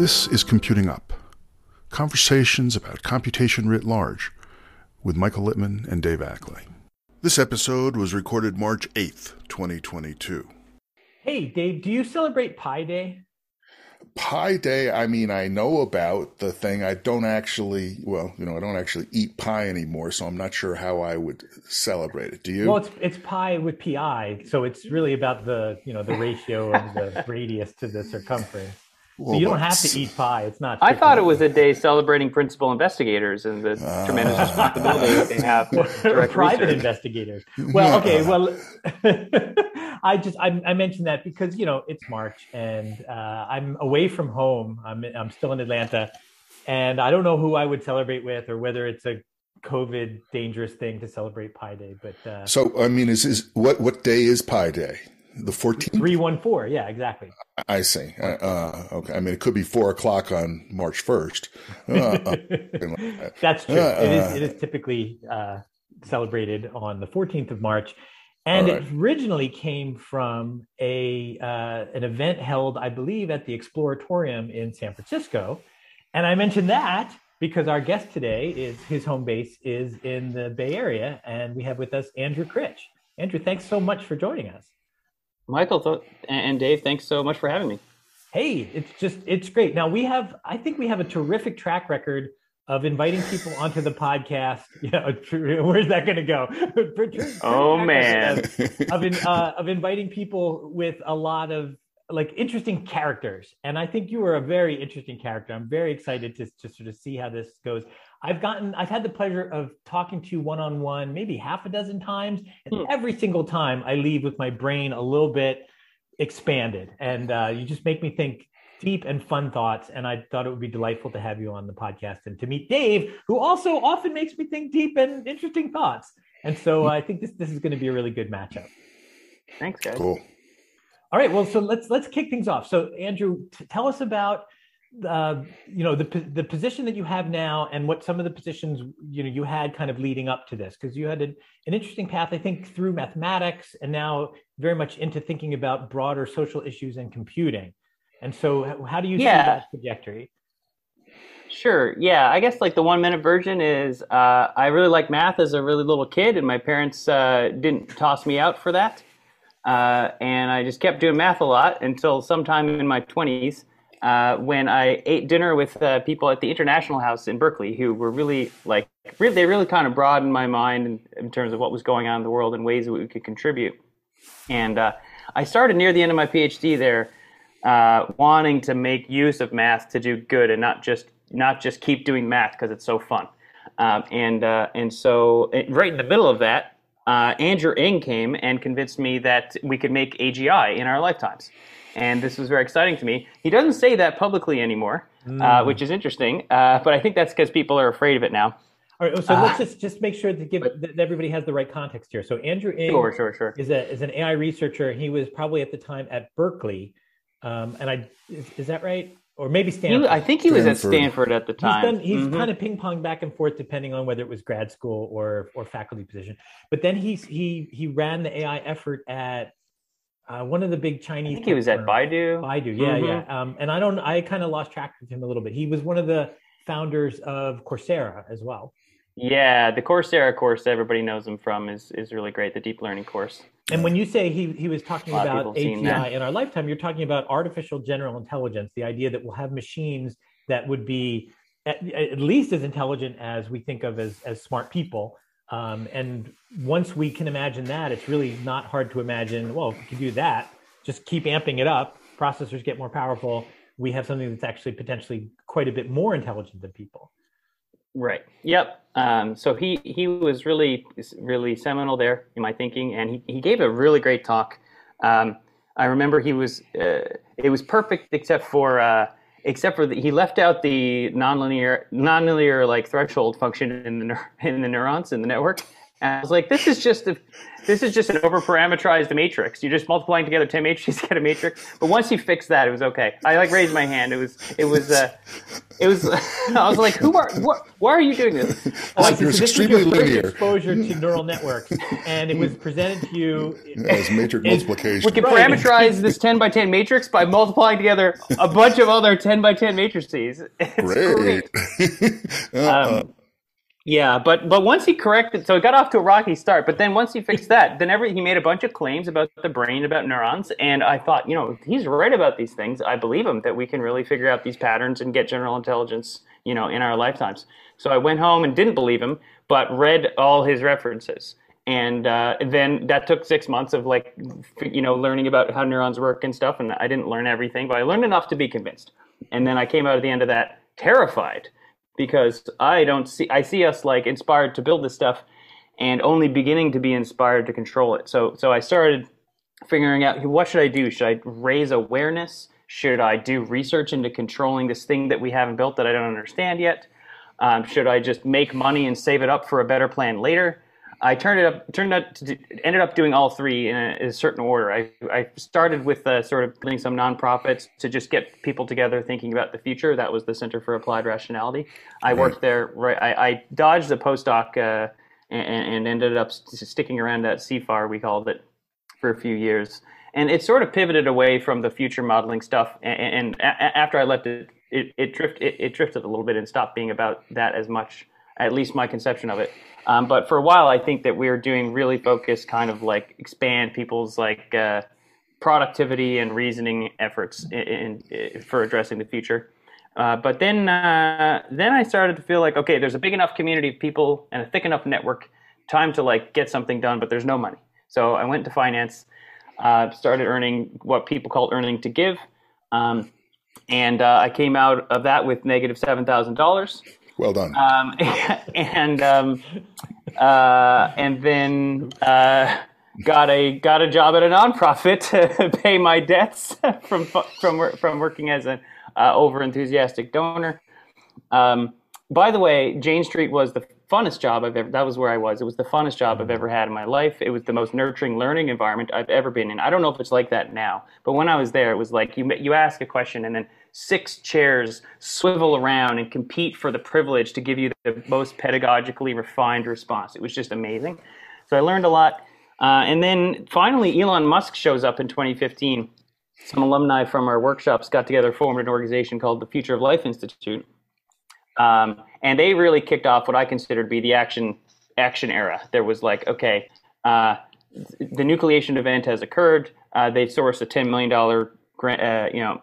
This is Computing Up, conversations about computation writ large, with Michael Littman and Dave Ackley. This episode was recorded March 8th, 2022. Hey, Dave, do you celebrate Pi Day? Pi Day, I mean, I know about the thing. I don't actually, I don't actually eat pie anymore, so I'm not sure how I would celebrate it. Do you? Well, it's pi with pi, so it's really about the ratio of the radius to the circumference. So you don't have to eat pie. It's not. I thought it was a day celebrating principal investigators and the tremendous responsibility they have. Or private investigators. Well, okay. Well, I mentioned that because it's March and I'm away from home. I'm still in Atlanta, and I don't know who I would celebrate with or whether it's a COVID dangerous thing to celebrate Pi Day. But so I mean, what day is Pi Day? The 14th? 314, yeah, exactly. I see. Okay. I mean, it could be 4:00 on March 1st. That's true. It is typically celebrated on the 14th of March. And It originally came from an event held, I believe, at the Exploratorium in San Francisco. And I mentioned that because our guest today his home base is in the Bay Area. And we have with us Andrew Critch. Andrew, thanks so much for joining us. Michael and Dave, thanks so much for having me. Hey, it's great. Now I think we have a terrific track record of inviting people onto the podcast. Where's that going to go? Oh man, of inviting people with a lot of interesting characters, and I think you are a very interesting character. I'm very excited to sort of see how this goes. I've had the pleasure of talking to you one-on-one maybe half a dozen times, and every single time I leave with my brain a little bit expanded, and you just make me think deep and fun thoughts, and I thought it would be delightful to have you on the podcast and to meet Dave, who also often makes me think deep and interesting thoughts. And so I think this is going to be a really good matchup. Thanks, guys. Cool. All right, well, so let's kick things off. So Andrew, tell us about the position that you have now and what some of the positions you had kind of leading up to this, because you had an interesting path, I think, through mathematics and now very much into thinking about broader social issues and computing. And so how do you see that trajectory? Sure. Yeah, I guess the 1-minute version is I really liked math as a really little kid, and my parents didn't toss me out for that. And I just kept doing math a lot until sometime in my 20s when I ate dinner with people at the International House in Berkeley who were they really kind of broadened my mind in terms of what was going on in the world and ways that we could contribute. And I started near the end of my PhD there wanting to make use of math to do good and not just keep doing math because it's so fun. And so right in the middle of that, Andrew Ng came and convinced me that we could make AGI in our lifetimes. And this was very exciting to me. He doesn't say that publicly anymore, which is interesting. But I think that's because people are afraid of it now. All right, so let's just make sure that everybody has the right context here. So Andrew Ng sure. is an AI researcher. He was probably at the time at Berkeley. Is that right? Or maybe Stanford. I think he was at Stanford at the time. He's kind of ping-ponged back and forth depending on whether it was grad school or faculty position. But then he ran the AI effort at one of the big Chinese. I think he was at Baidu. Yeah. And I kind of lost track of him a little bit. He was one of the founders of Coursera as well. Yeah, the Coursera course everybody knows him from is really great, the deep learning course. And when you say he was talking about AGI in our lifetime, you're talking about artificial general intelligence, the idea that we'll have machines that would be at least as intelligent as we think of as smart people. And once we can imagine that, it's really not hard to imagine, well, if we can do that, just keep amping it up, processors get more powerful, we have something that's actually potentially quite a bit more intelligent than people. Right. Yep. So he was really seminal there in my thinking, and he gave a really great talk. I remember it was perfect except for he left out the nonlinear threshold function in the neurons in the network, And I was like, this is just an over-parameterized matrix. You're just multiplying together 10 matrices to get a matrix. But once you fix that, it was okay. I raised my hand. It was. I was like, why are you doing this? You're this extremely was your linear. first exposure to neural networks, and it was presented to you as matrix multiplication. We can parameterize this 10 by 10 matrix by multiplying together a bunch of other 10 by 10 matrices. It's great. Yeah, but once he corrected, so it got off to a rocky start. But then once he fixed that, then he made a bunch of claims about the brain, about neurons, and I thought, he's right about these things. I believe him that we can really figure out these patterns and get general intelligence, in our lifetimes. So I went home and didn't believe him, but read all his references, and then that took 6 months of learning about how neurons work and stuff. And I didn't learn everything, but I learned enough to be convinced. And then I came out at the end of that terrified, because I see us inspired to build this stuff and only beginning to be inspired to control it. So I started figuring out, what should I do? Should I raise awareness? Should I do research into controlling this thing that we haven't built that I don't understand yet? Should I just make money and save it up for a better plan later? I ended up doing all three in a certain order. I started with sort of building some nonprofits to just get people together thinking about the future. That was the Center for Applied Rationality. I worked there. I dodged a postdoc and ended up sticking around at CFAR, we called it, for a few years. And it sort of pivoted away from the future modeling stuff. And after I left it drifted a little bit and stopped being about that as much, at least my conception of it. But for a while, I think that we were doing really focused kind of expand people's productivity and reasoning efforts for addressing the future. But then I started to feel like, okay, there's a big enough community of people and a thick enough network, time to get something done, but there's no money. So I went to finance, started earning what people call earning to give. And I came out of that with negative $7,000. Well done. And then got a job at a nonprofit to pay my debts from working as an over-enthusiastic donor. By the way, Jane Street was the funnest job I've ever. That was where I was. It was the funnest job I've ever had in my life. It was the most nurturing learning environment I've ever been in. I don't know if it's like that now, but when I was there, it was like you ask a question and then 6 chairs swivel around and compete for the privilege to give you the most pedagogically refined response. It was just amazing. So I learned a lot. And then finally, Elon Musk shows up in 2015. Some alumni from our workshops got together, formed an organization called the Future of Life Institute. And they really kicked off what I consider to be the action era. There was the nucleation event has occurred. They sourced a $10 million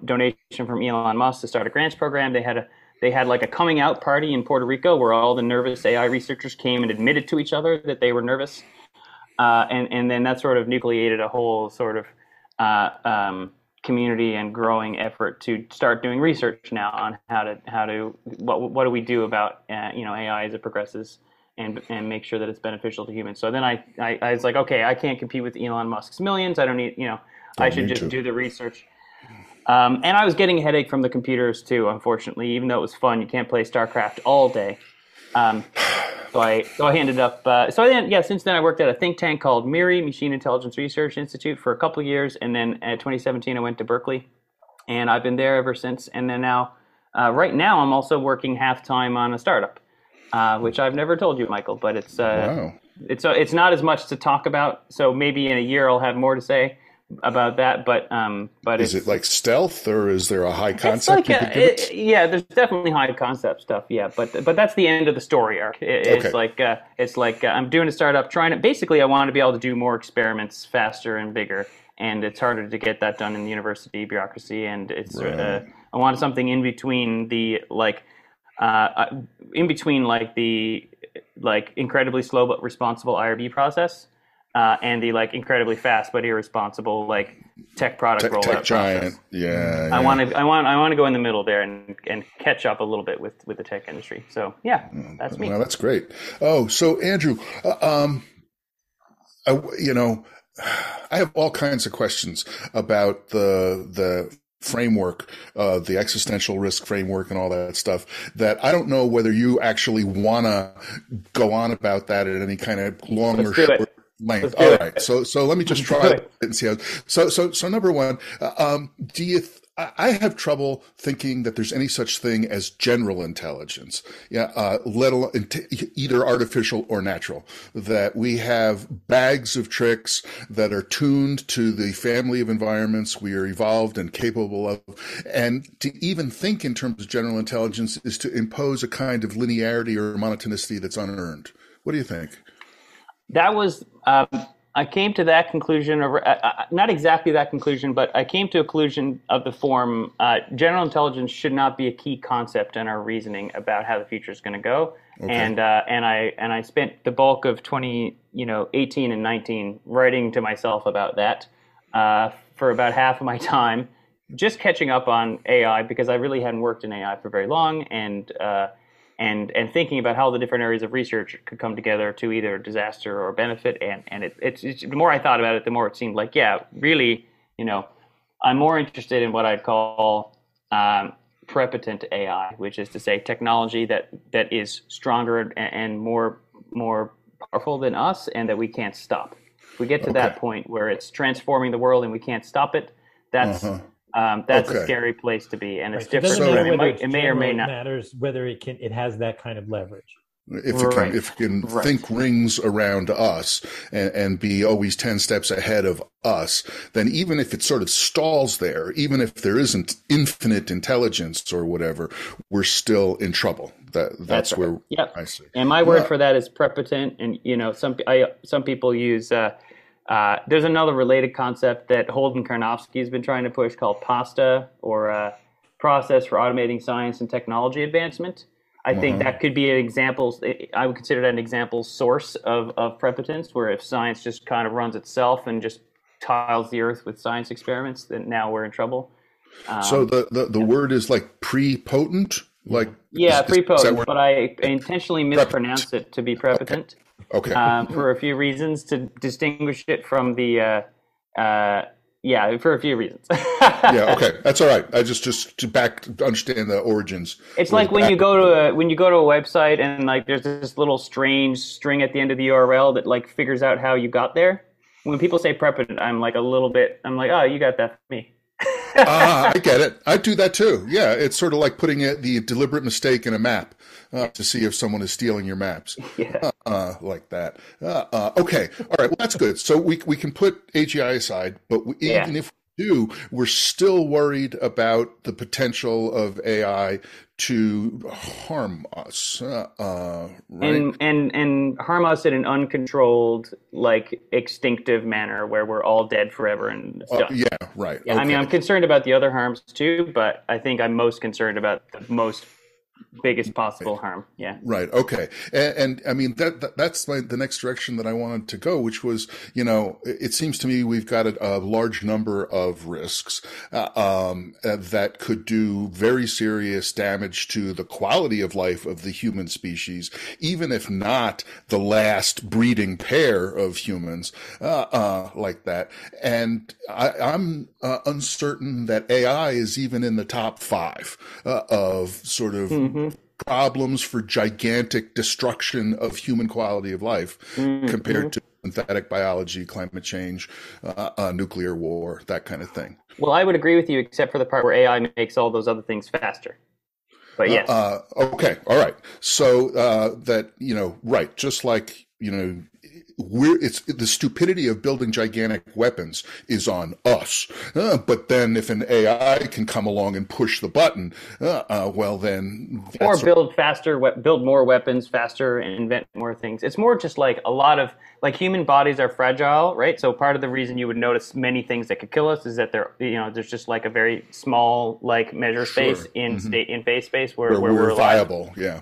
donation from Elon Musk to start a grants program. They had a coming out party in Puerto Rico where all the nervous AI researchers came and admitted to each other that they were nervous. And then that sort of nucleated a whole sort of community and growing effort to start doing research now on what do we do about AI as it progresses and make sure that it's beneficial to humans. So then I was like, okay, I can't compete with Elon Musk's millions. I don't need, I should just do the research. And I was getting a headache from the computers too, unfortunately, even though it was fun. You can't play StarCraft all day. So I ended up, since then I worked at a think tank called MIRI, Machine Intelligence Research Institute, for a couple of years. And then in 2017, I went to Berkeley and I've been there ever since. And then now, right now, I'm also working half-time on a startup, which I've never told you, Michael, but it's not as much to talk about. So maybe in a year I'll have more to say about that, but is it like stealth, or is there a high concept? Yeah, there's definitely high concept stuff. Yeah, but that's the end of the story arc. It's like I'm doing a startup, I want to be able to do more experiments faster and bigger, and it's harder to get that done in the university bureaucracy. And it's I wanted something in between the incredibly slow but responsible IRB process. And the incredibly fast but irresponsible tech product rollout tech giant process. Yeah. I want to go in the middle there and catch up a little bit with the tech industry. So yeah, that's me. Well, that's great. Oh, so Andrew, I have all kinds of questions about the framework, the existential risk framework and all that stuff, that I don't know whether you actually want to go on about that at any kind of long or short length. All right. So let me just try it and see how. So number one, do you? I have trouble thinking that there's any such thing as general intelligence, let alone either artificial or natural. That we have bags of tricks that are tuned to the family of environments we are evolved and capable of, and to even think in terms of general intelligence is to impose a kind of linearity or monotonicity that's unearned. What do you think? That was. I came to that conclusion, or not exactly that conclusion, but I came to a conclusion of the form, general intelligence should not be a key concept in our reasoning about how the future is going to go. Okay. And I spent the bulk of 18 and 19 writing to myself about that for about half of my time, just catching up on AI because I really hadn't worked in AI for very long, and thinking about how the different areas of research could come together to either disaster or benefit. And it's the more I thought about it, the more it seemed like, really, I'm more interested in what I'd call prepotent AI, which is to say technology that is stronger and more powerful than us, and that we can't stop. If we get to that point where it's transforming the world and we can't stop it, that's a scary place to be, and it's different. It may or may not matters whether it has that kind of leverage. If it can think rings around us and be always 10 steps ahead of us, then even if it sort of stalls there, even if there isn't infinite intelligence or whatever, we're still in trouble. That's where I see. And my word for that is prepotent. And some people use. There's another related concept that Holden Karnofsky has been trying to push called PASTA, or Process for Automating Science and Technology Advancement. I think that could be an example. I would consider that an example source of prepotence, where if science just kind of runs itself and just tiles the earth with science experiments, then now we're in trouble. So the word is like prepotent? Prepotent, but I intentionally mispronounced it to be prepotent. Okay. For a few reasons, to distinguish it from the for a few reasons. Okay, that's all right. I just to understand the origins. It's like when you go to a website and like there's this little strange string at the end of the URL that like figures out how you got there. When people say prepotent, I'm like, oh, you got that for me. I get it. I do that too. Yeah, it's sort of like putting the deliberate mistake in a map to see if someone is stealing your maps. Like that. Okay. All right. Well, that's good. So we can put AGI aside, but even if we do, we're still worried about the potential of AI to harm us, right? And harm us in an uncontrolled, like extinctive manner where we're all dead forever and stuff. Right. Yeah, okay. I'm concerned about the other harms too, but I think I'm most concerned about the biggest possible harm. Yeah. Right. Okay. And I mean, that's the next direction that I wanted to go, which was, it seems to me we've got a large number of risks, that could do very serious damage to the quality of life of the human species, even if not the last breeding pair of humans, like that. And I'm uncertain that AI is even in the top 5, of sort of problems for gigantic destruction of human quality of life compared to synthetic biology, climate change, nuclear war, that kind of thing. Well, I would agree with you, except for the part where AI makes all those other things faster. But yes. Okay. All right. So right. Just like, it's the stupidity of building gigantic weapons is on us. But then if an AI can come along and push the button, well then. Or build more weapons faster and invent more things. It's more just like a lot of, like, human bodies are fragile, right? So part of the reason you would notice many things that could kill us is that there's just like a very small, like, measure space in phase space where we're viable. Alive. Yeah.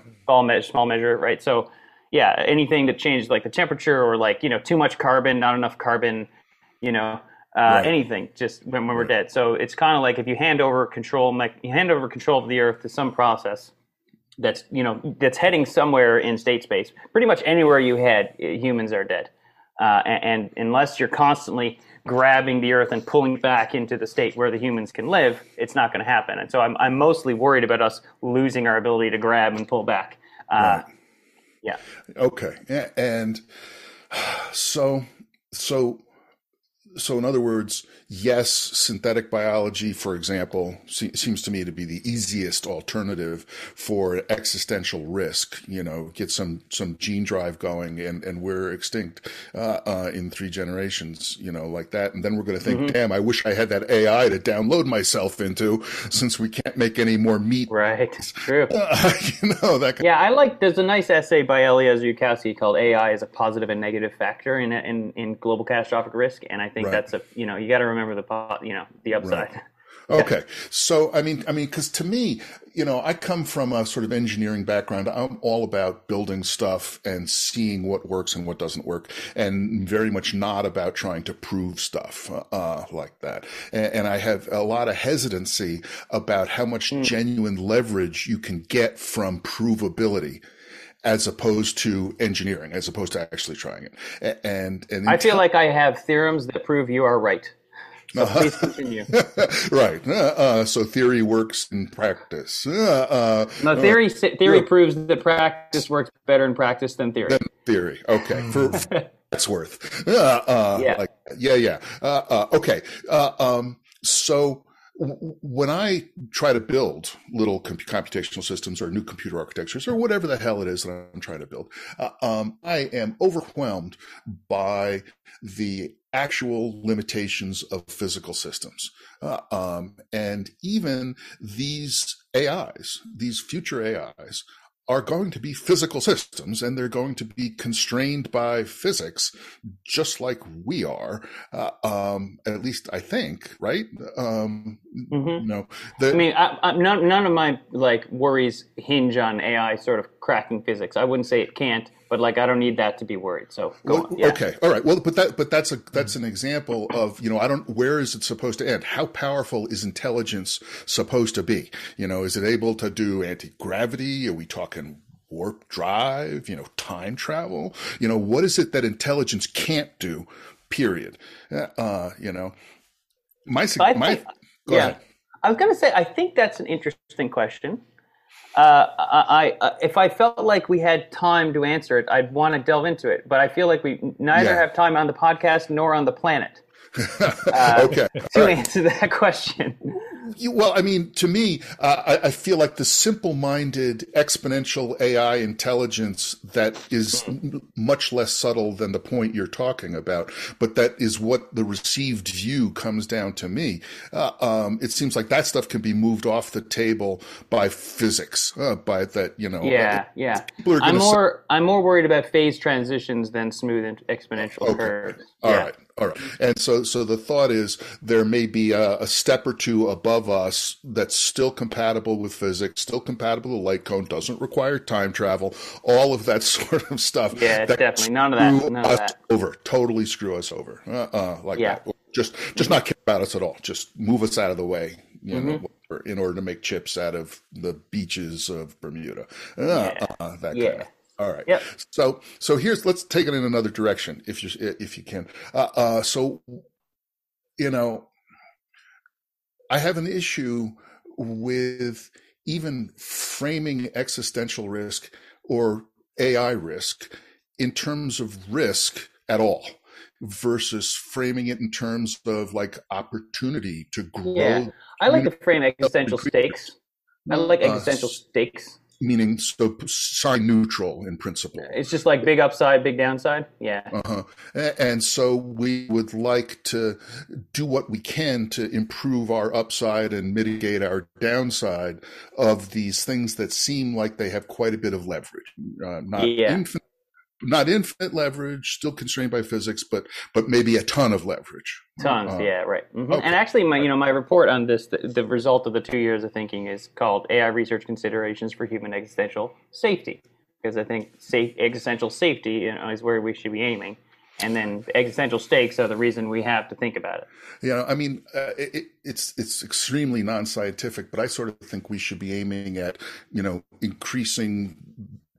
Small measure, right? So, yeah, anything that changes like the temperature or like, too much carbon, not enough carbon, anything, just when we're dead. So it's kind of like if you hand over control of the earth to some process that's heading somewhere in state space, pretty much anywhere you head, humans are dead. And unless you're constantly grabbing the earth and pulling it back into the state where the humans can live, it's not going to happen. And so I'm mostly worried about us losing our ability to grab and pull back. Right. Yeah. Okay. And so in other words, yes, synthetic biology, for example, seems to me to be the easiest alternative for existential risk. Get some gene drive going and we're extinct in 3 generations, like that. And then we're going to think, damn, I wish I had that AI to download myself into, since we can't make any more meat. Right. True. That yeah, I like. There's a nice essay by Eliezer Yudkowsky called "AI is a Positive and Negative Factor in Global Catastrophic Risk," and I think that's you got to remember the upside. Right. Okay. So, I mean, because to me, I come from a sort of engineering background. I'm all about building stuff and seeing what works and what doesn't work, and very much not about trying to prove stuff like that. And I have a lot of hesitancy about how much genuine leverage you can get from provability, as opposed to engineering, as opposed to actually trying it. And I feel like I have theorems that prove you are right. So please continue. Right. So theory works in practice. No, theory proves that practice works better in practice than theory. Okay. For that's worth. Yeah. Okay. So when I try to build little computational systems or new computer architectures or whatever the hell it is that I'm trying to build, I am overwhelmed by the actual limitations of physical systems. And even these AIs, these future AIs, are going to be physical systems, and they're going to be constrained by physics, just like we are. At least I think, right? I mean, none of my worries hinge on AI sort of cracking physics. I wouldn't say it can't, but I don't need that to be worried. So go on. Yeah. Okay, all right. Well, but that's an example of where is it supposed to end? How powerful is intelligence supposed to be? Is it able to do anti-gravity? Are we talking warp drive? Time travel? What is it that intelligence can't do? Period. Go ahead. I was going to say, I think that's an interesting question. If I felt like we had time to answer it, I'd want to delve into it. But I feel like we neither have time on the podcast nor on the planet to answer that question. Well, I mean, to me, I feel like the simple-minded exponential AI intelligence that is much less subtle than the point you're talking about, but that is what the received view comes down to me. It seems like that stuff can be moved off the table by physics, by that, Yeah. I'm more worried about phase transitions than smooth exponential curves. All right. And so the thought is there may be a step or two above us that's still compatible with physics, still compatible with light cone, doesn't require time travel, all of that sort of stuff. Yeah, it's definitely none of that. Totally screw us over. That. Just not care about us at all. Just move us out of the way, in order to make chips out of the beaches of Bermuda. Kind of. All right. Yep. So let's take it in another direction if you can. I have an issue with even framing existential risk or AI risk in terms of risk at all, versus framing it in terms of opportunity to grow. Yeah, I like to frame existential stakes. I like existential stakes. Meaning, so sign neutral in principle. It's just like big upside, big downside. Yeah. And so we would like to do what we can to improve our upside and mitigate our downside of these things that seem like they have quite a bit of leverage. Not infinite leverage, still constrained by physics, but maybe a ton of leverage. Tons, right. Okay. And actually, my report on this, the result of the 2 years of thinking, is called AI Research Considerations for Human Existential Safety, because I think existential safety is where we should be aiming, and then existential stakes are the reason we have to think about it. It's extremely non-scientific, but I sort of think we should be aiming at increasing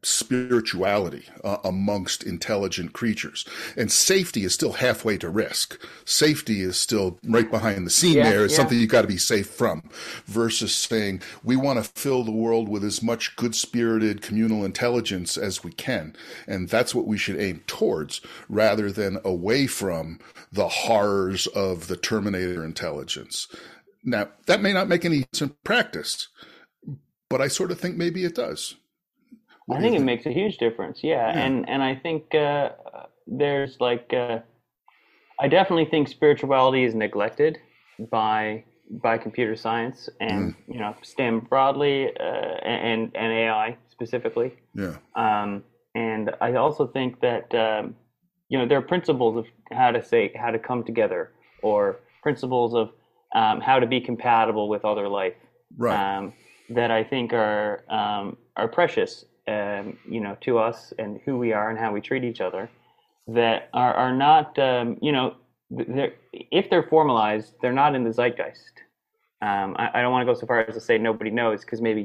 spirituality amongst intelligent creatures. And safety is still halfway to risk. Safety is still right behind the scene. There is something you got to be safe from, versus saying we want to fill the world with as much good-spirited communal intelligence as we can. And that's what we should aim towards, rather than away from the horrors of the Terminator intelligence. Now, that may not make any sense in practice, but I sort of think maybe it does. I think it makes a huge difference. Yeah. And I think there's I definitely think spirituality is neglected by computer science and STEM broadly and AI specifically. Yeah. And I also think that there are principles of how to come together, or principles of how to be compatible with other life. Right. That I think are precious. To us and who we are and how we treat each other, that are not, if they're formalized, they're not in the zeitgeist. I don't want to go so far as to say nobody knows, because maybe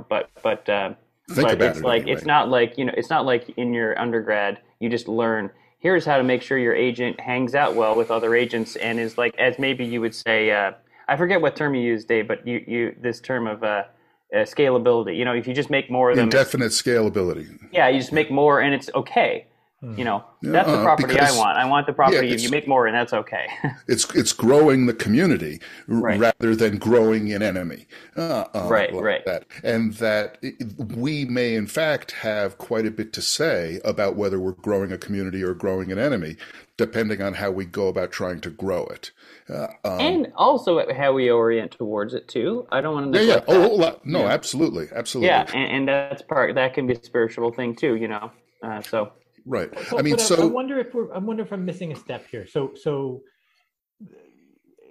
but it's like, it's not like, it's not like in your undergrad, you just learn, here's how to make sure your agent hangs out well with other agents and is like, as maybe you would say, I forget what term you used, Dave, but this term of, scalability. If you just make more of them, indefinite scalability. Yeah, you just make more, and it's okay. That's the property I want. I want the property if you make more, and that's okay. it's growing the community rather than growing an enemy. Right. That. And that we may, in fact, have quite a bit to say about whether we're growing a community or growing an enemy, depending on how we go about trying to grow it. And also how we orient towards it, too. I don't want to neglect that. No, absolutely. Yeah, and that's that can be a spiritual thing, too, so... Right. I wonder if I'm missing a step here. So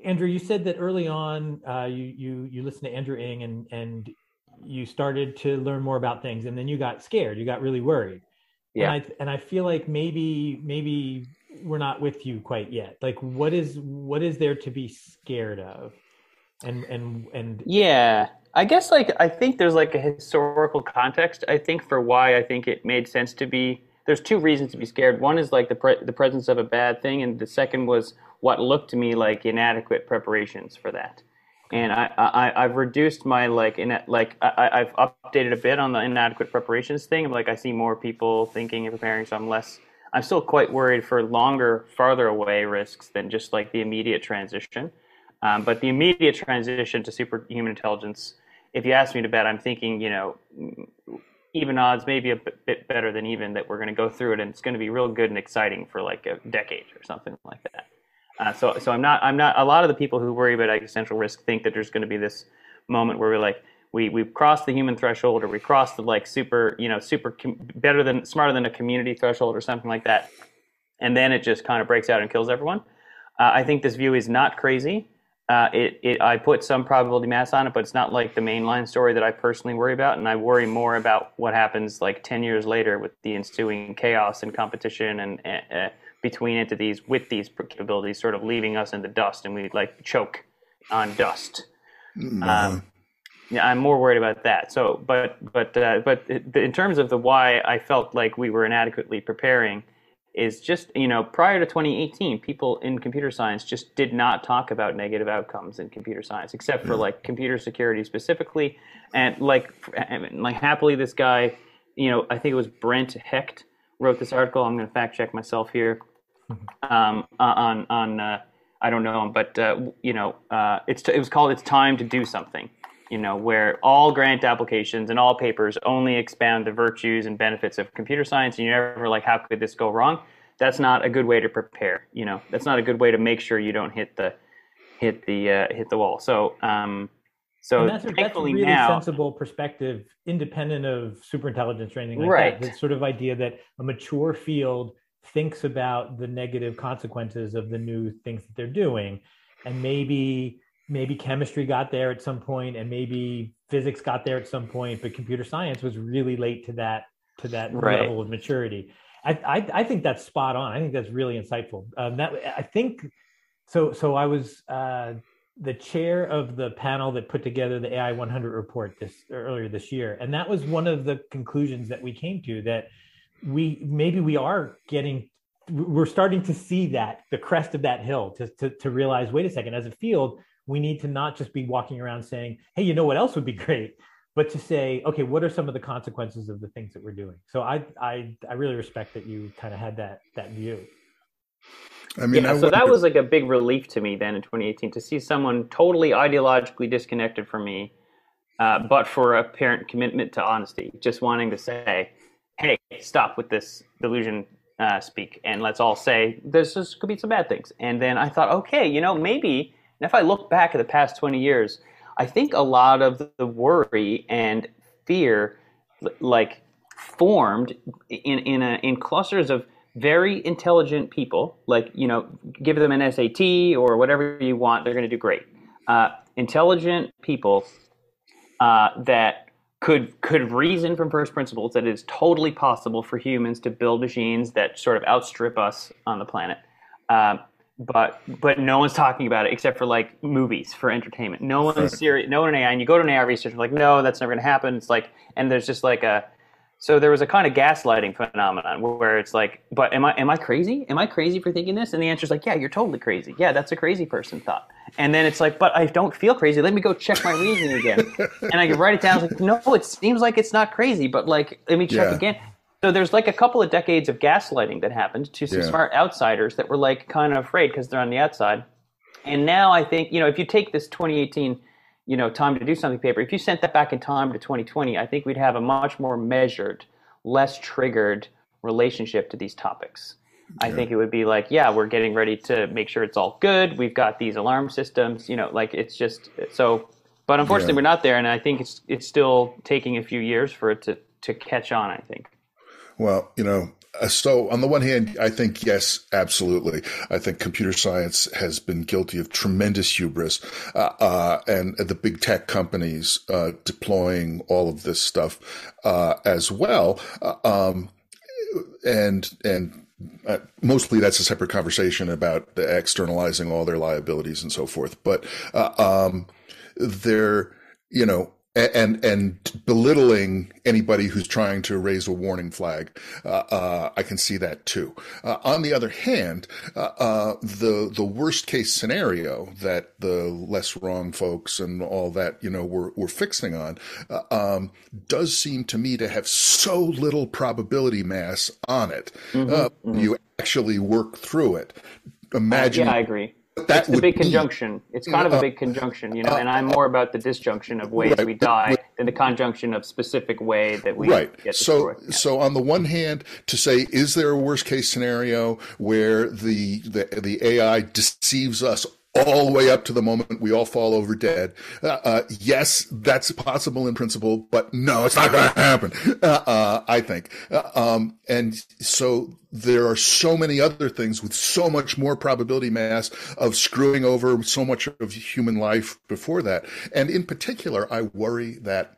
Andrew, you said that early on, you listened to Andrew Ng and you started to learn more about things, and then you got scared. You got really worried. Yeah. And I feel like maybe we're not with you quite yet. Like, what is there to be scared of? And yeah, I guess I think there's a historical context. I think for why I think it made sense to be. There's two reasons to be scared. One is the presence of a bad thing, and the second was what looked to me like inadequate preparations for that. And I've reduced my I've updated a bit on the inadequate preparations thing. I see more people thinking and preparing, so I'm still quite worried for longer, farther away risks than just the immediate transition. But the immediate transition to superhuman intelligence, if you ask me to bet, I'm thinking even odds, maybe a bit better than even, that we're going to go through it, and it's going to be real good and exciting for a decade or something like that. So I'm not. A lot of the people who worry about existential risk think that there's going to be this moment where we've crossed the human threshold, or we crossed the super smarter than a community threshold or something like that, and then it just kind of breaks out and kills everyone. I think this view is not crazy. I put some probability mass on it, but it's not the mainline story that I personally worry about. And I worry more about what happens 10 years later with the ensuing chaos and competition and between entities with these capabilities sort of leaving us in the dust, and we choke on dust. I'm more worried about that. So, but in terms of the why I felt like we were inadequately preparing, is just, prior to 2018, people in computer science just did not talk about negative outcomes in computer science, except for computer security specifically. And happily, this guy, I think it was Brent Hecht, wrote this article. I'm going to fact check myself here. On I don't know him, but it was called "It's Time to Do Something." Where all grant applications and all papers only expound the virtues and benefits of computer science, and you're never how could this go wrong? That's not a good way to prepare. That's not a good way to make sure you don't hit the wall. So that's a really sensible perspective, independent of superintelligence or anything like that. The sort of idea that a mature field thinks about the negative consequences of the new things that they're doing, and maybe chemistry got there at some point, and maybe physics got there at some point, but computer science was really late to that level of maturity. I think that's spot on. I think that's really insightful. I think so. I was the chair of the panel that put together the AI 100 report earlier this year, and that was one of the conclusions that we came to, that we're starting to see that the crest of that hill, to realize, wait a second, as a field, we need to not just be walking around saying, hey, you know what else would be great, but to say, okay, what are some of the consequences of the things that we're doing? So I really respect that you kind of had that view. I mean, yeah, so that was like a big relief to me then in 2018 to see someone totally ideologically disconnected from me, but for apparent commitment to honesty, just wanting to say, hey, stop with this delusion speak, and let's all say this could be some bad things. And then I thought, okay, maybe, and if I look back at the past 20 years, I think a lot of the worry and fear like formed in clusters of very intelligent people, like, give them an SAT or whatever you want, they're going to do great. Intelligent people that could reason from first principles that it is totally possible for humans to build machines that sort of outstrip us on the planet. But no one's talking about it except for like movies for entertainment. No one's serious. No one in AI, and you go to an AI research, like, no, that's never going to happen. It's like, and there's just like so there was a kind of gaslighting phenomenon where it's like, but am I crazy? Am I crazy for thinking this? And the answer is like, yeah, you're totally crazy. Yeah, that's a crazy person thought. And then it's like, but I don't feel crazy. Let me go check my reasoning again. And I can write it down. It's like, no, it seems like it's not crazy, but like, let me check again. So there's like a couple of decades of gaslighting that happened to some smart outsiders that were like kind of afraid because they're on the outside. And now I think, if you take this 2018 time to do something paper, if you sent that back in time to 2020, I think we'd have a much more measured, less triggered relationship to these topics. I think it would be like, yeah, we're getting ready to make sure it's all good. We've got these alarm systems, like it's just so, but unfortunately we're not there. And I think it's still taking a few years for it to catch on, I think. Well, so on the one hand, I think, yes, absolutely. I think computer science has been guilty of tremendous hubris, and the big tech companies, deploying all of this stuff, as well. And mostly that's a separate conversation about externalizing all their liabilities and so forth. But, they're, and belittling anybody who's trying to raise a warning flag. I can see that too. On the other hand, the worst case scenario that the less wrong folks and all that, were fixing on, does seem to me to have so little probability mass on it. You actually work through it. Imagine. Yeah, I agree. It's the big conjunction. It's kind of a big conjunction, and I'm more about the disjunction of ways we die than the conjunction of specific way that we get destroyed. So on the one hand, to say, is there a worst case scenario where the AI deceives us all the way up to the moment we all fall over dead? Yes, that's possible in principle, but no, it's not going to happen, I think. And so there are so many other things with so much more probability mass of screwing over so much of human life before that. And in particular, I worry that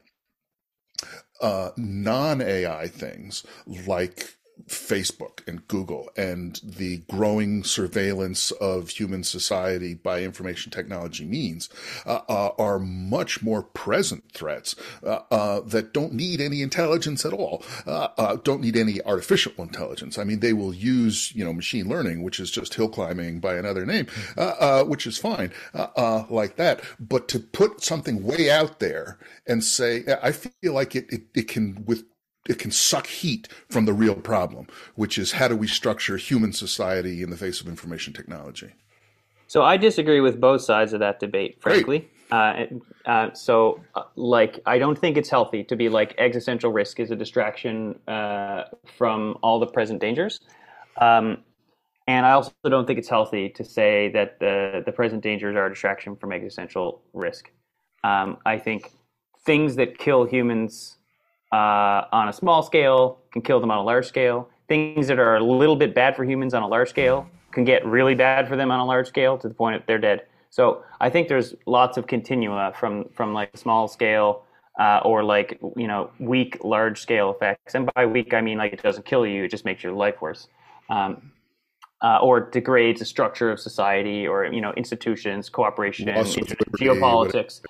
non-AI things like Facebook and Google and the growing surveillance of human society by information technology means are much more present threats that don't need any intelligence at all, don't need any artificial intelligence. I mean, they will use, machine learning, which is just hill climbing by another name, which is fine, like that. But to put something way out there and say, I feel like it can suck heat from the real problem, which is how do we structure human society in the face of information technology? So I disagree with both sides of that debate, frankly. I don't think it's healthy to be like existential risk is a distraction from all the present dangers. And I also don't think it's healthy to say that the present dangers are a distraction from existential risk. I think things that kill humans on a small scale can kill them on a large scale. Things that are a little bit bad for humans on a large scale can get really bad for them on a large scale to the point that they're dead. So I think there's lots of continua from like small scale or like, weak large scale effects. And by weak, I mean like it doesn't kill you, it just makes your life worse. or degrades the structure of society, or institutions, cooperation, geopolitics,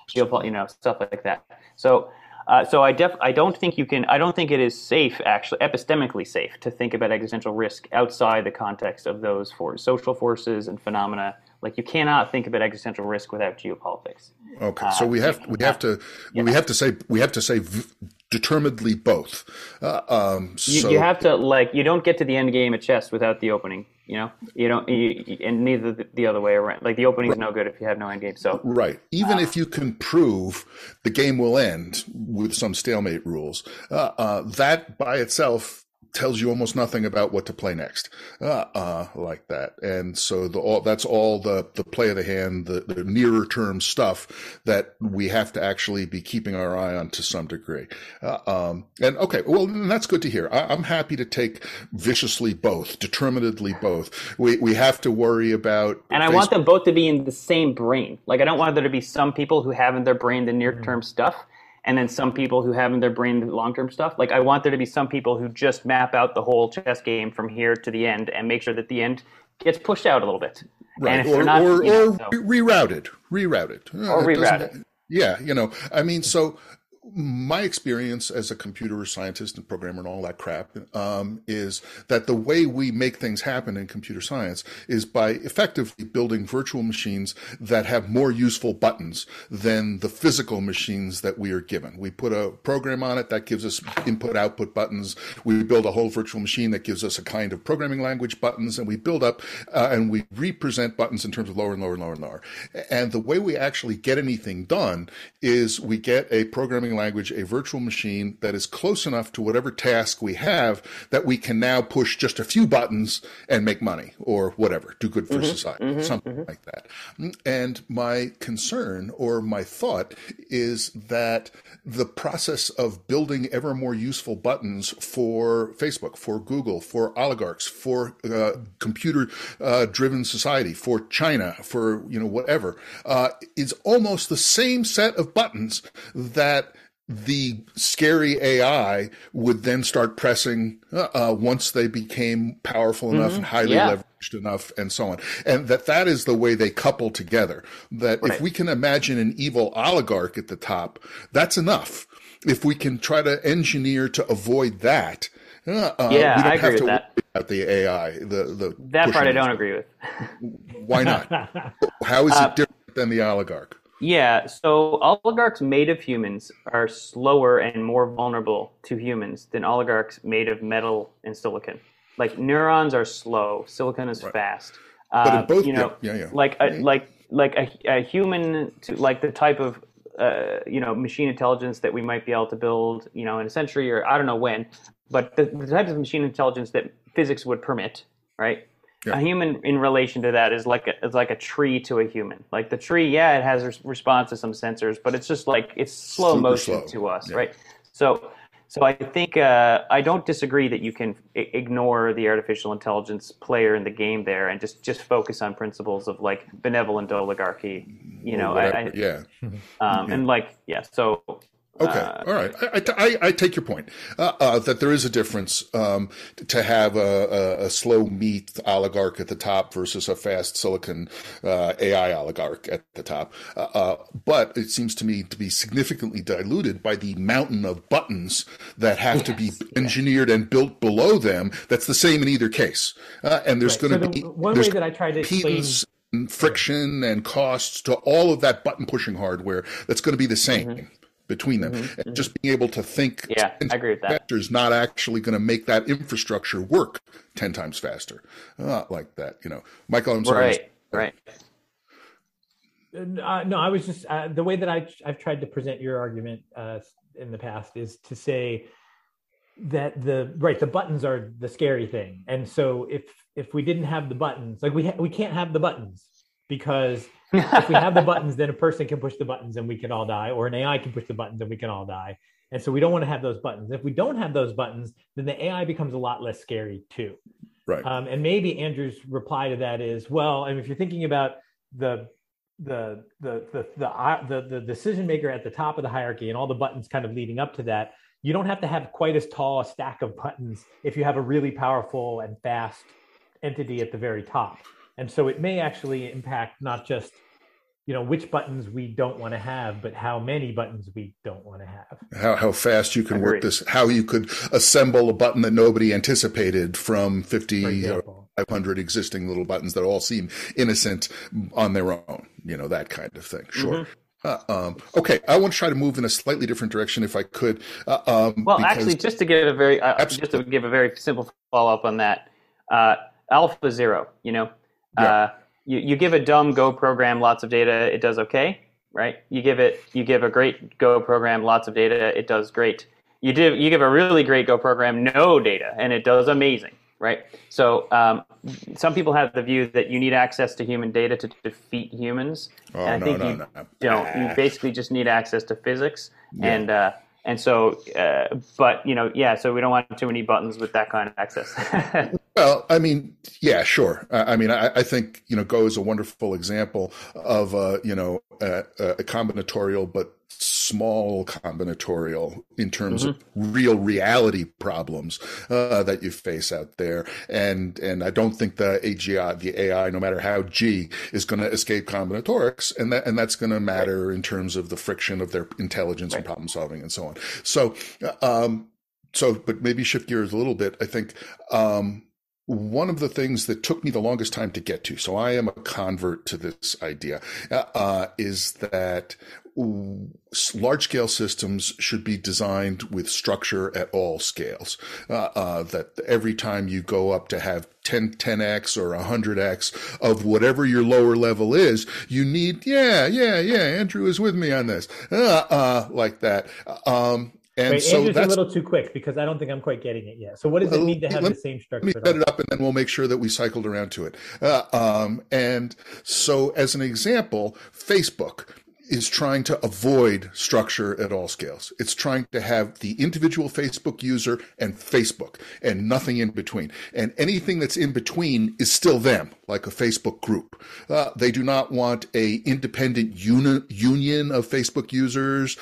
stuff like that. So I don't think it is safe, actually epistemically safe, to think about existential risk outside the context of those social forces and phenomena. Like, you cannot think about existential risk without geopolitics. Okay, so we have to say determinedly both. You have to, you don't get to the end game at chess without the opening. You don't, and neither the other way around. Like, the opening is no good if you have no end game. So right, even if you can prove the game will end with some stalemate rules, that by itself tells you almost nothing about what to play next, like that. And so that's all the play of the hand, the nearer term stuff that we have to actually be keeping our eye on to some degree. And okay, well, that's good to hear. I'm happy to take viciously both, determinedly both. We have to worry about. And I want them both to be in the same brain. Like, I don't want there to be some people who have in their brain the near term stuff, and then some people who have in their brain the long-term stuff. Like, I want there to be some people who just map out the whole chess game from here to the end and make sure that the end gets pushed out a little bit. Right, or rerouted. Or rerouted. Yeah, I mean, so my experience as a computer scientist and programmer and all that crap is that the way we make things happen in computer science is by effectively building virtual machines that have more useful buttons than the physical machines that we are given. We put a program on it that gives us input-output buttons. We build a whole virtual machine that gives us a kind of programming language buttons, and we build up and we represent buttons in terms of lower and lower and lower and lower. And the way we actually get anything done is we get a programming language, a virtual machine that is close enough to whatever task we have that we can now push just a few buttons and make money or whatever, do good for society, something like that. And my concern or my thought is that the process of building ever more useful buttons for Facebook, for Google, for oligarchs, for computer driven society, for China, for whatever, is almost the same set of buttons that the scary AI would then start pressing once they became powerful enough and highly leveraged enough and so on. And that is the way they couple together. That if we can imagine an evil oligarch at the top, that's enough. If we can try to engineer to avoid that, we don't I agree have to with that. worry about the AI. That part I don't agree with. Why not? How is it different than the oligarch? Yeah, so oligarchs made of humans are slower and more vulnerable to humans than oligarchs made of metal and silicon. Like, neurons are slow, silicon is fast. But in both, like a human, like the type of machine intelligence that we might be able to build, in a century or I don't know when, but the type of machine intelligence that physics would permit, right? Yeah. A human in relation to that is like a tree to a human. Like, the tree, it has a response to some sensors, but it's just like it's slow motion to us, right? So I think I don't disagree that you can ignore the artificial intelligence player in the game there and just focus on principles of like benevolent oligarchy, So. Okay. All right. I take your point, that there is a difference, to have a slow meat oligarch at the top versus a fast silicon, AI oligarch at the top. But it seems to me to be significantly diluted by the mountain of buttons that have to be engineered and built below them. That's the same in either case. And there's going to be one way that I try to explain friction and costs to all of that button pushing hardware. That's going to be the same. Between them, and just being able to think, I agree with that. Is not actually going to make that infrastructure work 10 times faster, like that. Michael, I'm sorry. Right. No, I was just the way that I've tried to present your argument in the past is to say that the buttons are the scary thing, and so if we didn't have the buttons, like we can't have the buttons because. If we have the buttons, then a person can push the buttons and we can all die, or an AI can push the buttons and we can all die. And so we don't want to have those buttons. If we don't have those buttons, then the AI becomes a lot less scary too. Right. And maybe Andrew's reply to that is, well, and if you're thinking about the decision maker at the top of the hierarchy and all the buttons kind of leading up to that, you don't have to have quite as tall a stack of buttons if you have a really powerful and fast entity at the very top. And so it may actually impact not just, which buttons we don't want to have, but how many buttons we don't want to have. How fast you can work this, how you could assemble a button that nobody anticipated from 50 or 500 existing little buttons that all seem innocent on their own, that kind of thing. Sure. Okay, I want to try to move in a slightly different direction if I could. Actually, just to give a very simple follow-up on that, alpha 0, You give a dumb Go program lots of data, it does okay, right? You give a great Go program lots of data, it does great. You give a really great Go program no data, and it does amazing, right? So some people have the view that you need access to human data to defeat humans. Oh, no. You basically just need access to physics, and so, so we don't want too many buttons with that kind of access. Well, I mean, yeah, sure. I think, Go is a wonderful example of, a combinatorial, but small combinatorial in terms of real reality problems that you face out there. And I don't think the AI, no matter how G, is going to escape combinatorics. And that's going to matter in terms of the friction of their intelligence and problem solving and so on. But maybe shift gears a little bit. I think, one of the things that took me the longest time to get to, so I am a convert to this idea, is that large-scale systems should be designed with structure at all scales. That every time you go up to have 10x or 100x of whatever your lower level is, you need, Andrew is with me on this, like that. And Wait, so Andrew's that's a little too quick because I don't think I'm quite getting it yet. So what does it mean to have the same structure? Let me set it up and then we'll make sure that we cycled around to it. And so as an example, Facebook is trying to avoid structure at all scales. It's trying to have the individual Facebook user and Facebook and nothing in between. And anything that's in between is still them, like a Facebook group. They do not want a independent union of Facebook users,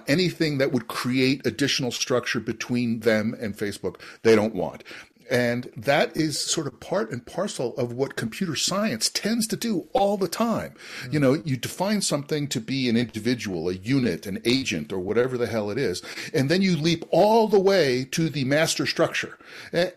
anything that would create additional structure between them and Facebook, they don't want. And that is sort of part and parcel of what computer science tends to do all the time. You define something to be an individual, a unit, an agent, or whatever the hell it is, and then you leap all the way to the master structure.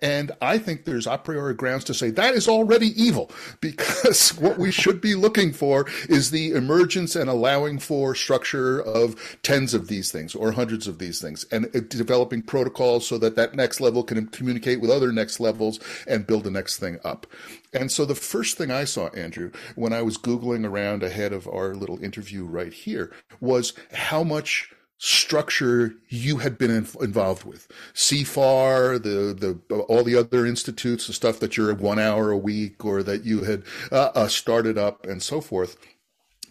And I think there's a priori grounds to say that is already evil, because what we should be looking for is the emergence and allowing for structure of tens of these things or hundreds of these things, and developing protocols so that next level can communicate with other next levels and build the next thing up. And so the first thing I saw, Andrew, when I was Googling around ahead of our little interview right here, was how much structure you had been involved with. CFAR, all the other institutes, the stuff that you're 1 hour a week or that you had started up and so forth.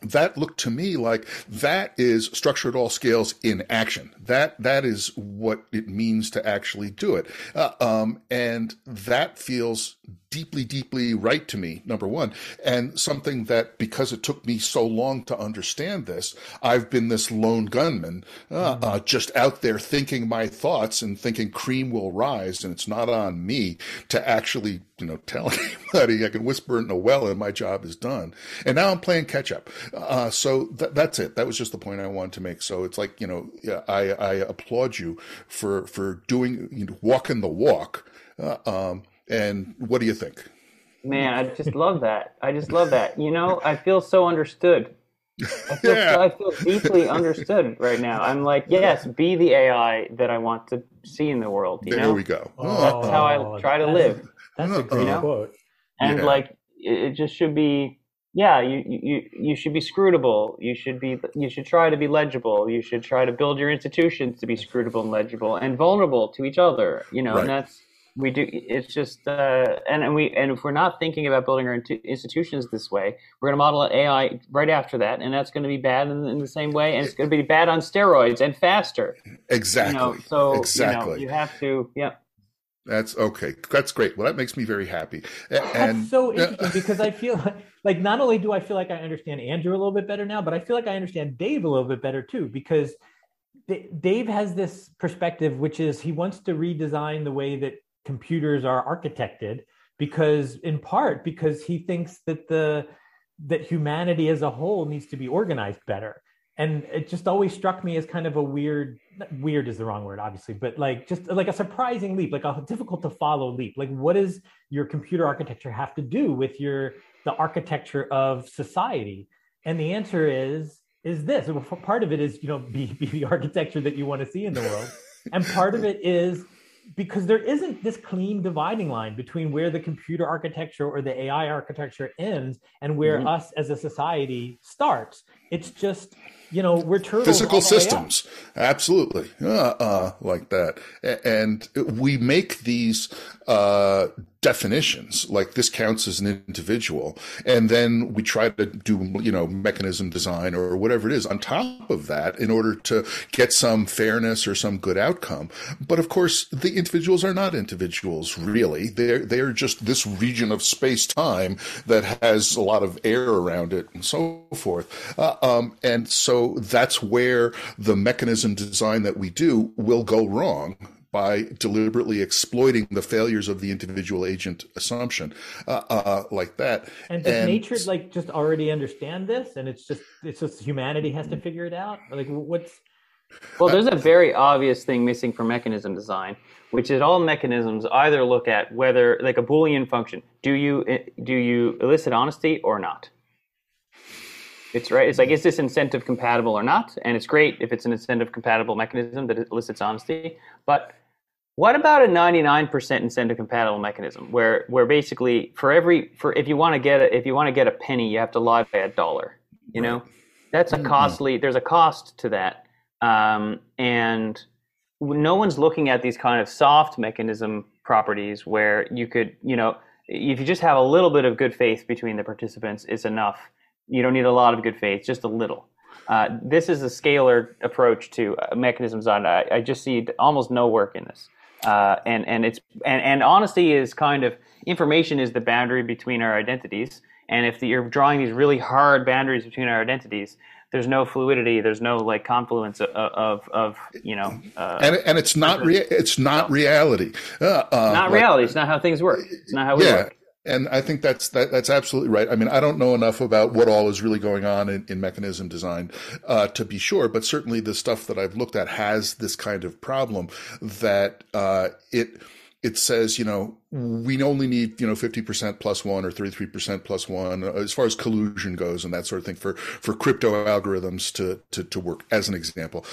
That looked to me like that is structure at all scales in action. That is what it means to actually do it. And that feels deeply, deeply right to me, number one. And something that, because it took me so long to understand this, I've been this lone gunman, just out there thinking my thoughts and thinking cream will rise. And it's not on me to actually, tell anybody. I can whisper it in a well and my job is done. And now I'm playing catch up. So that's it. That was just the point I wanted to make. So it's like, I applaud you for doing, walking the walk. And what do you think? Man, I just love that. I feel so understood. I feel deeply understood right now. I'm like, yes, be the AI that I want to see in the world. There we go. That's how I try to live. That's a great quote. And it just should be, you should be scrutable. You should try to be legible. You should try to build your institutions to be scrutable and legible and vulnerable to each other. Right. And that's. We do. It's just, and if we're not thinking about building our institutions this way, we're going to model AI right after that, and that's going to be bad in the same way, and it's going to be bad on steroids and faster. Exactly. Exactly. You have to. Yeah. That's okay. That's great. Well, that makes me very happy. That's so interesting because I feel like not only do I feel like I understand Andrew a little bit better now, but I feel like I understand Dave a little bit better too, because Dave has this perspective, which is he wants to redesign the way that computers are architected because in part because he thinks that humanity as a whole needs to be organized better. And it just always struck me as kind of a weird is the wrong word, obviously, but like just like a surprising leap, like a difficult to follow leap. Like, what does your computer architecture have to do with the architecture of society? And the answer is this. Part of it is, be the architecture that you want to see in the world. And part of it is because there isn't this clean dividing line between where the computer architecture or the AI architecture ends and where us as a society starts. It's just, we're turtles. Physical systems. Absolutely. Like that. And we make these definitions, like this counts as an individual, and then we try to do, mechanism design or whatever it is on top of that in order to get some fairness or some good outcome. But of course, the individuals are not individuals, really. They're just this region of space-time that has a lot of air around it and so forth. And so that's where the mechanism design that we do will go wrong, by deliberately exploiting the failures of the individual agent assumption, like that. And does nature just already understand this, and it's just humanity has to figure it out? Like, what's? Well, there's a very obvious thing missing from mechanism design, which is all mechanisms either look at whether, like a Boolean function, do you elicit honesty or not? It's right. It's like, is this incentive compatible or not? And it's great if it's an incentive compatible mechanism that elicits honesty. But what about a 99% incentive compatible mechanism where basically if you want to get a penny, you have to lie by $1? That's a costly. There's a cost to that, and no one's looking at these kind of soft mechanism properties where you could, if you just have a little bit of good faith between the participants, is enough. You don't need a lot of good faith, just a little. This is a scalar approach to mechanism design. I just see almost no work in this. And honesty is kind of, information is the boundary between our identities. And if you're drawing these really hard boundaries between our identities, there's no fluidity. There's no confluence of and it's not reality. Not reality. It's not how things work. It's not how we work. And I think that's absolutely right. I mean, I don't know enough about what all is really going on in mechanism design, to be sure, but certainly the stuff that I've looked at has this kind of problem that, it says, we only need, 50% plus one or 33% plus one as far as collusion goes and that sort of thing for crypto algorithms to work, as an example.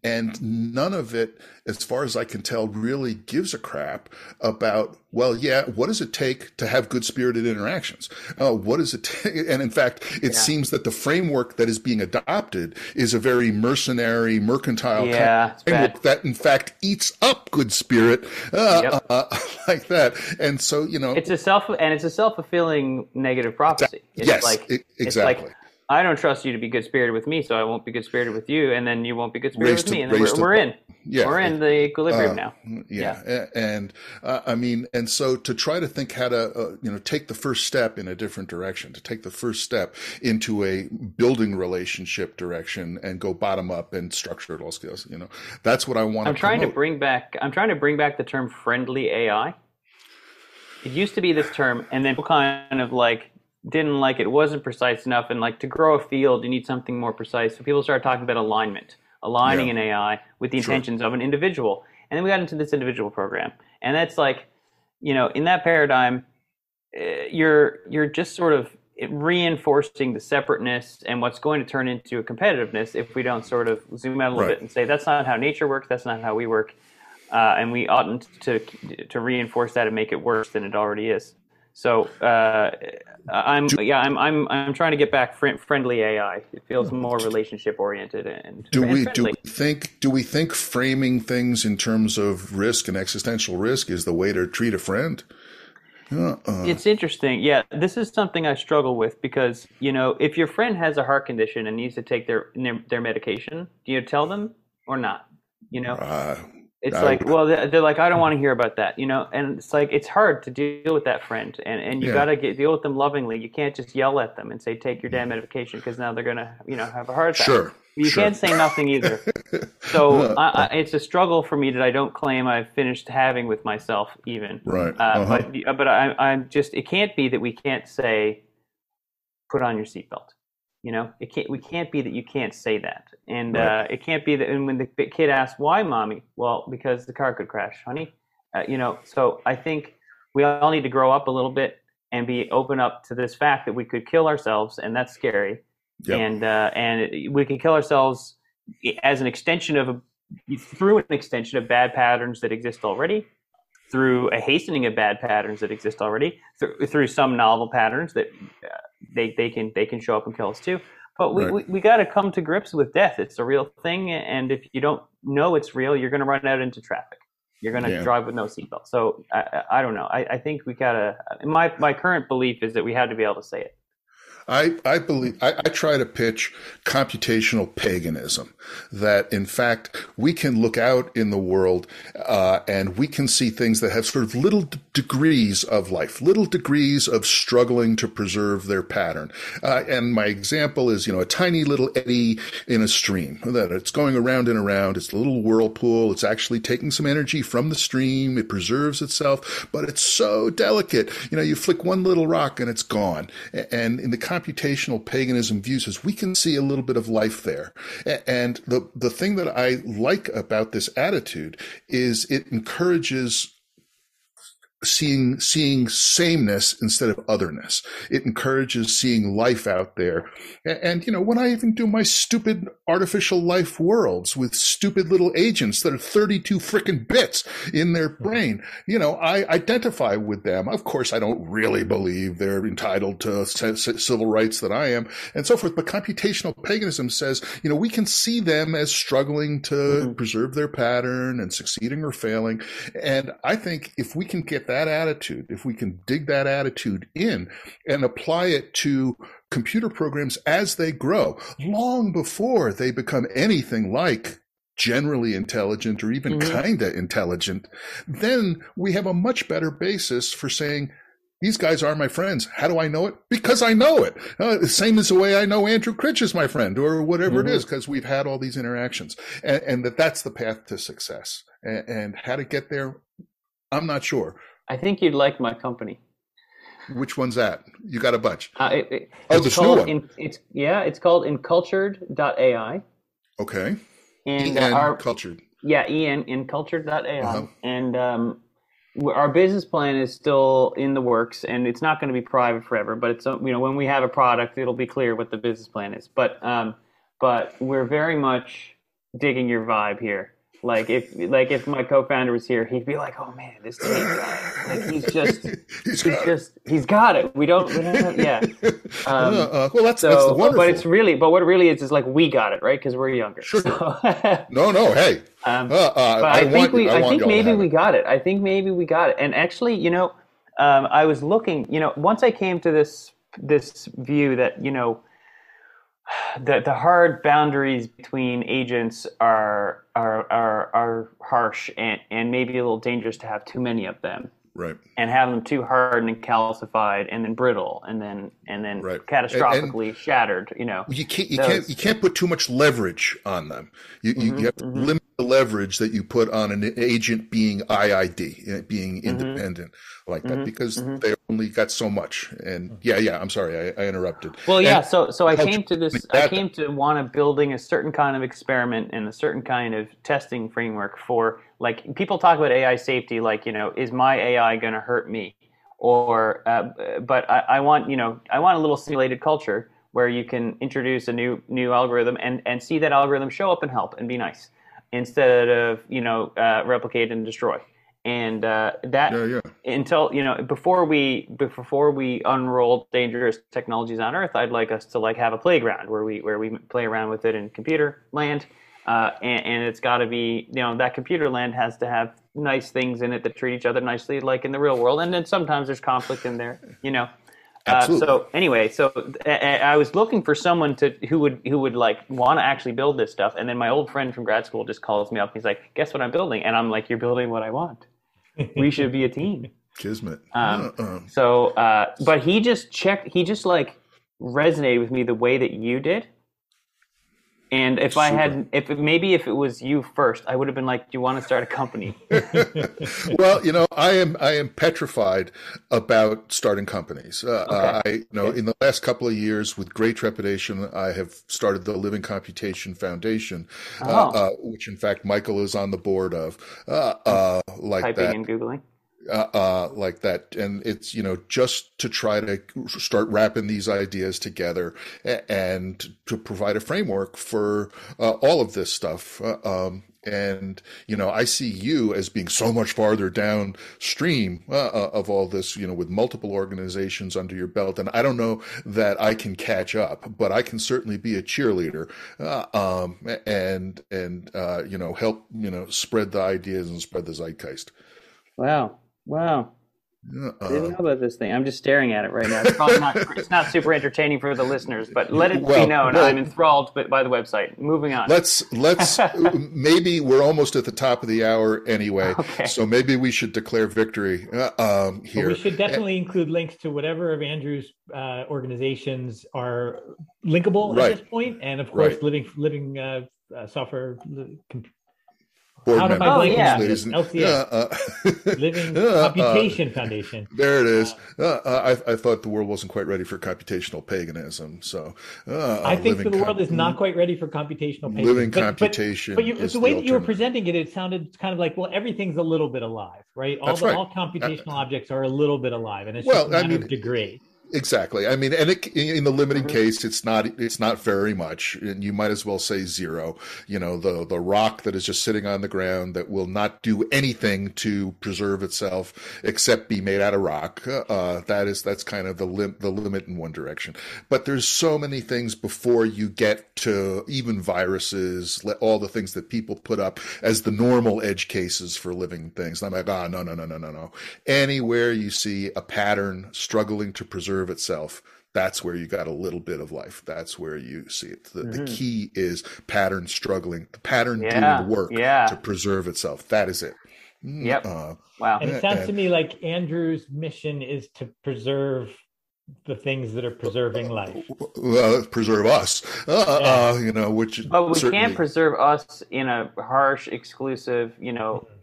And none of it, as far as I can tell, really gives a crap about, well, yeah, what does it take to have good spirited interactions? What does it take? And in fact, it seems that the framework that is being adopted is a very mercenary, mercantile kind of framework that in fact eats up good spirit, like that. And so, it's a self-fulfilling negative prophecy. It's exactly. I don't trust you to be good-spirited with me, so I won't be good-spirited with you, and then you won't be good-spirited with me, and then we're in. We're in the equilibrium now. And I mean, and so to try to think how to, take the first step in a different direction, to take the first step into a building relationship direction and go bottom up and structure it all skills, that's what I want to I'm trying to bring back the term friendly AI. It used to be this term, and then people kind of didn't like it, wasn't precise enough, and to grow a field, you need something more precise. So people started talking about aligning an AI with the intentions of an individual. And then we got into this individual program. And that's in that paradigm, you're just sort of reinforcing the separateness and what's going to turn into a competitiveness if we don't sort of zoom out a little bit and say, that's not how nature works, that's not how we work. And we oughtn't to reinforce that and make it worse than it already is. So I'm trying to get back friendly AI. It feels more relationship oriented and do we think framing things in terms of risk and existential risk is the way to treat a friend? It's interesting. Yeah, this is something I struggle with because if your friend has a heart condition and needs to take their medication, do you tell them or not? It's like, well, they're like, I don't want to hear about that, you know? And it's like, it's hard to deal with that friend, and you got to deal with them lovingly. You can't just yell at them and say, take your damn medication, because now they're going to, you know, have a heart attack. Sure. You can't say nothing either. So it's a struggle for me that I don't claim I've finished having with myself even. Right. But I'm just, it can't be that we can't say, put on your seatbelt. You know, we can't be that you can't say that. And it can't be that, and when the kid asks, why, mommy? Well, because the car could crash, honey. You know, so I think we all need to grow up a little bit and be open up to this fact that we could kill ourselves, and that's scary. Yep. And we can kill ourselves as an extension of through an extension of bad patterns that exist already, through a hastening of bad patterns that exist already, through some novel patterns that they can show up and kill us too. But we got to come to grips with death. It's a real thing, and if you don't know it's real, you're going to run out into traffic. You're going to drive with no seatbelt. So I don't know. I think we got to. My current belief is that we had to be able to say it. I believe I try to pitch computational paganism, that in fact we can look out in the world and we can see things that have sort of little degrees of life, little degrees of struggling to preserve their pattern. And my example is, you know, a tiny little eddy in a stream that it's going around and around. It's a little whirlpool. It's actually taking some energy from the stream. It preserves itself, but it's so delicate. You know, you flick one little rock and it's gone. And in the computational paganism views is we can see a little bit of life there. And the thing that I like about this attitude is it encourages seeing sameness instead of otherness. It encourages seeing life out there. And, you know, when I even do my stupid artificial life worlds with stupid little agents that are 32 frickin' bits in their brain, you know, I identify with them. Of course, I don't really believe they're entitled to civil rights that I am and so forth. But computational paganism says, you know, we can see them as struggling to preserve their pattern and succeeding or failing. And I think if we can get that attitude, if we can dig that attitude in and apply it to computer programs as they grow, long before they become anything like generally intelligent or even kinda intelligent, then we have a much better basis for saying, these guys are my friends. How do I know it? Because I know it. The same as the way I know Andrew Critch is my friend or whatever it is, because we've had all these interactions. And that's the path to success. And how to get there, I'm not sure. I think you'd like my company. Which one's that? You got a bunch. This new one. It's called Incultured.ai. Okay. And Cultured. Yeah, Incultured.ai. And our business plan is still in the works, and it's not going to be private forever. But it's, you know, when we have a product, it'll be clear what the business plan is. But we're very much digging your vibe here. Like if my co-founder was here, he'd be like, "Oh man, this Tate guy, like he's got it. We don't yeah." Well, that's the wonderful. But what it really is like we got it, right? Because we're younger. Sure. So, no, hey. But I think maybe we got it. I think maybe we got it. And actually, you know, I was looking. You know, once I came to this view that, you know, the hard boundaries between agents are harsh and maybe a little dangerous to have too many of them. Right. And have them too hard and calcified and then brittle and then catastrophically shattered, you know. You can't put too much leverage on them. You have to limit the leverage that you put on an agent being IID, being independent like that, because they only got so much. And I'm sorry, I interrupted. Well, yeah. So I came to this. I came to want to building a certain kind of experiment and a certain kind of testing framework for, like, people talk about AI safety, like, you know, is my AI going to hurt me? Or, but I want a little simulated culture where you can introduce a new algorithm and see that algorithm show up and help and be nice, instead of, you know, replicate and destroy. And until, you know, before we unroll dangerous technologies on Earth, I'd like us to, like, have a playground where we play around with it in computer land, and it's got to be, you know, that computer land has to have nice things in it that treat each other nicely, like in the real world. And then sometimes there's conflict in there, you know. Absolutely. So anyway, I was looking for someone who would like want to actually build this stuff, and then my old friend from grad school just calls me up. He's like, "Guess what I'm building?" And I'm like, "You're building what I want. We should be a team." Kismet. But he just like resonated with me the way that you did. And if it was you first, I would have been like, "Do you want to start a company?" Well, I am petrified about starting companies. Okay. In the last couple of years, with great trepidation, I have started the Living Computation Foundation, which in fact Michael is on the board of. Like Typing that. and Googling. Like that. And it's, just to try to start wrapping these ideas together and to provide a framework for all of this stuff. And, I see you as being so much farther downstream of all this, with multiple organizations under your belt. And I don't know that I can catch up, but I can certainly be a cheerleader and help, spread the ideas and spread the zeitgeist. Wow. I didn't know about this thing. I'm just staring at it right now. It's probably it's not super entertaining for the listeners, but let it be known I'm enthralled by the website. Moving on. Let's maybe we're almost at the top of the hour anyway. Okay. So maybe we should declare victory here. Well, we should definitely include links to whatever of Andrew's organizations are linkable at this point. And of course, living software board How member. LCF, Living Computation Foundation. There it is. I thought the world wasn't quite ready for computational paganism. So I think the world is not quite ready for computational paganism. Living computation. But the way that you were presenting it, it sounded kind of like, well, everything's a little bit alive, right? All computational objects are a little bit alive, and it's just a matter of degree. Exactly. I mean, and in the limited case, it's not very much, and you might as well say zero. The rock that is just sitting on the ground that will not do anything to preserve itself except be made out of rock. That's kind of the limit in one direction. But there's so many things before you get to even viruses, all the things that people put up as the normal edge cases for living things. And I'm like, no. Anywhere you see a pattern struggling to preserve itself, that's where you got a little bit of life. That's where you see it. The key is pattern struggling, the pattern doing the work to preserve itself. That is it. Yep. Wow. And it sounds to me like Andrew's mission is to preserve the things that are preserving life. Preserve us, which. But we can't preserve us in a harsh, exclusive,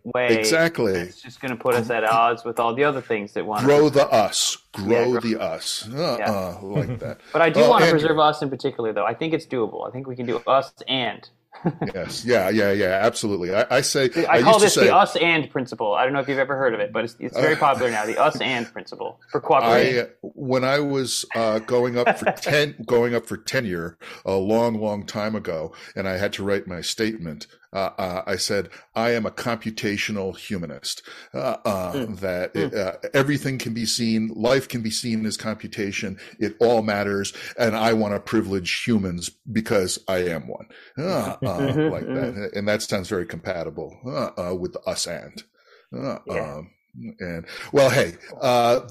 way. Exactly. It's just going to put us at odds with all the other things that want grow the us. Grow the us. Like that. But I do want to preserve us in particular, though. I think it's doable. I think we can do us and. Yes. Yeah. Absolutely. I call this the us and principle. I don't know if you've ever heard of it, but it's very popular now. The us and principle for cooperating. When I was going up for tenure a long time ago, and I had to write my statement. I said, I am a computational humanist, that everything can be seen, life can be seen as computation. It all matters. And I want to privilege humans because I am one, like that. And that sounds very compatible, with the us and, and well, hey,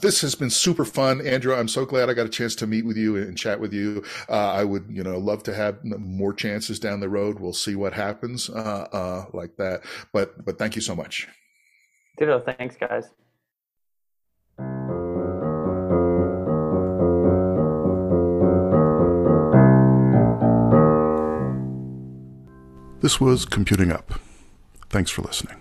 this has been super fun, Andrew. I'm so glad I got a chance to meet with you and chat with you. I would, love to have more chances down the road. We'll see what happens, like that. But thank you so much. Ditto. Thanks, guys. This was Computing Up. Thanks for listening.